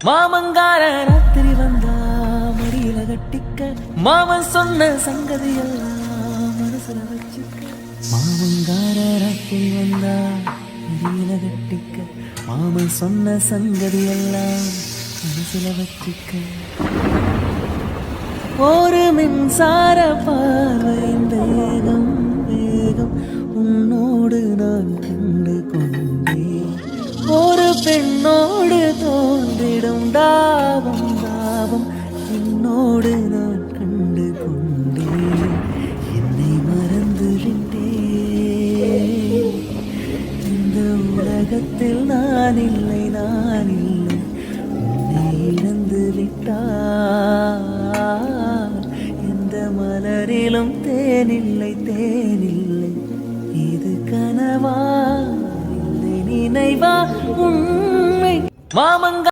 மாமங்கார ராத்திரி வந்தா மடியில கட்டிக்க மாமன் சொன்ன சங்கதி எல்லாம் மனசுல வச்சுக்க மாமங்கார ராத்திரி வந்தா மடியில கட்டிக்க மாமன் சொன்ன சங்கதி எல்லாம் மனசுல வச்சுக்க ஒரு மின்சார பார்வையின் வேகம் வேகம் உன்னோடு நான் கண்டு கொண்டேன் ஒரு பெண்ணோடு தோன்றிடும் தாபம் தாபம் என்னோடு நான் கண்டு கொண்டேன் என்னை மறந்து விட்டேன் இந்த உலகத்தில் நான் இல்லை உன்னை இழந்து விட்டார் எந்த மலரிலும் தேனில்லை இது கனவா இல்லை நினைவா உண்மை மாமங்க